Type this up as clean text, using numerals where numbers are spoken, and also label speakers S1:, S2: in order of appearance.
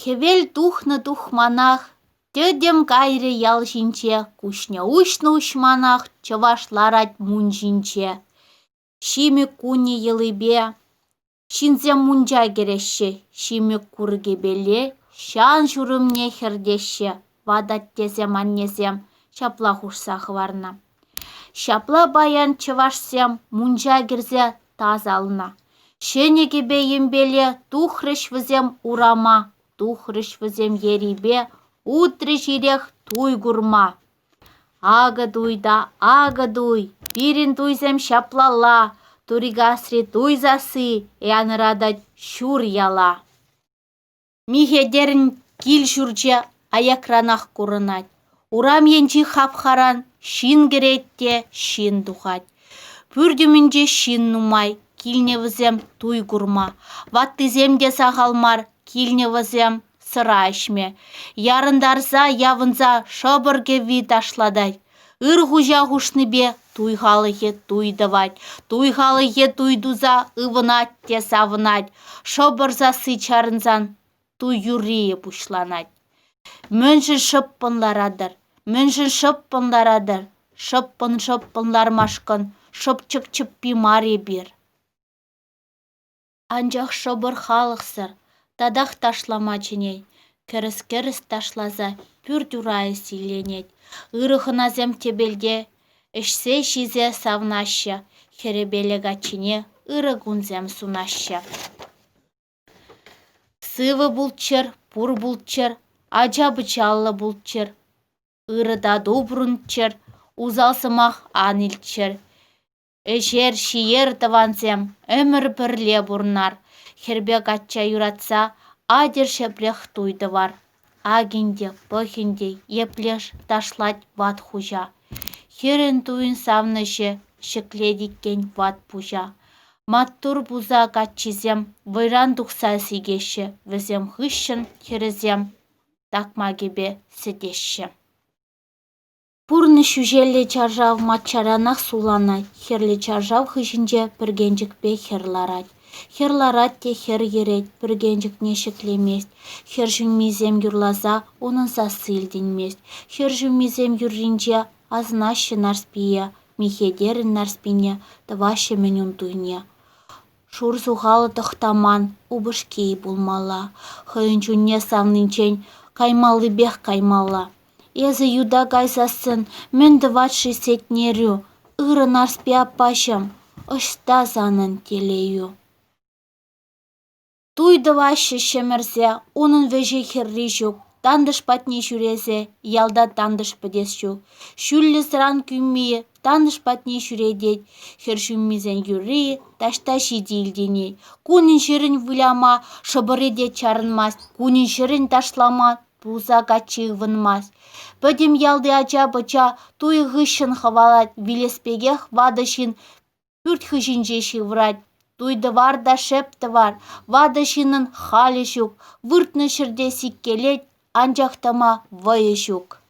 S1: Хевел тухны тухманах, тедем кайры ял жинче, кушне ушны ушманах, чывашларать мун жинче. Шимик куни йылыбе, шинзем мунча керешші, шимик кургебеле, шан журымне хердешші, вадаттезем аннезем, шапла хушсах варна. Шапла баян чывашсем, мунча кірзе тазалына. Шенекебе ембеле тухрыш візем урама, тухрыш візем ерибе, утры жирех туй гурма. Ага дуй, пирин туйзем шаплала, туригасри туйзасы, янрадать шур яла. Михедерін кил шурче аякранах курынать. Урам енчи хапхаран шин керетте шин тухать. Пүрдімінже шин нумай, килне візем туй гурма. Ваттыземде сағалмар, килне візем сыра ішме. Ярындарса явынса шабырге вид ашладай. Ыр хужа хушныбе туйхалыхе туйдывать. Туйхалыхе туйдуза ывынать те савынать. Шабырза сычарынсан туй юрие пушланать. Мөншін шыппынларадыр. Шыппын машкын, шыпчык-чыппи маре бир. Анжақ шыбыр халықсыр, тадақ ташламачыней. Кіріс-кіріс ташлаза, пүр-дюрайы силенет. Ырықыназем тебелде, ішсе шизе савнашы, херебелі гачыне ырығунзем сунаща. Сывы бұлтчыр, пұр бұлтчыр, ажа бычаллы бұлтчыр. Ырыда добрунчыр, узалсымақ анилчыр. Эшер шиер тывансем, өмір бірле бұрнар. Хербек атча юратса, адер шеплех туйды бар. Агенде, пөхенде, еплеш ташлать ват хужа. Херен туйын савнышы, шекледиккен ват пужа. Маттур буза катчизем, вайран тухса сигеші, візем хыщын, херезем, такмагебе сідеші. Пурны шүжелі чаржав матчаранақ суланай, херлі чаржав хыжынже піргенжікпе херларать. Херларать те хер ерет, піргенжік нешіклемест. Хер жүнмезем юрлаза, оның сасы илденмест. Хер жүнмезем юрринже азнашы нарспие, михедерін нарспине, тывашы менюн туйне. Шур сухалы тұқтаман, убышкей булмала. Хыынчунне савнынчен, каймалы бех каймала. Езі юда гайсасын, мен дыватшы сетнерю, ыры нарспи апашым, ұшта занын телею. Туйдывашы шемірзе, оның вежі херри жүк, тандыш патне жүрезе, ялда тандыш пыдес жүк. Шүллі сыран күммейі, тандыш патне жүредет, хер жүммезен юрри, ташта жиделдене. Кунын жырын вылама, шыбыреде чарынмас, кунын жырын ташлама, пуза гачығвынмас. Пөдем ялды ача-быча, туй ғышын хавалат, вилеспегех вадышын, пүрт хыжынже шыврать. Туйды var да шепті var, вадышынын халі жүк, вұртны шырде сиккелет, анжақтама вайы жүк.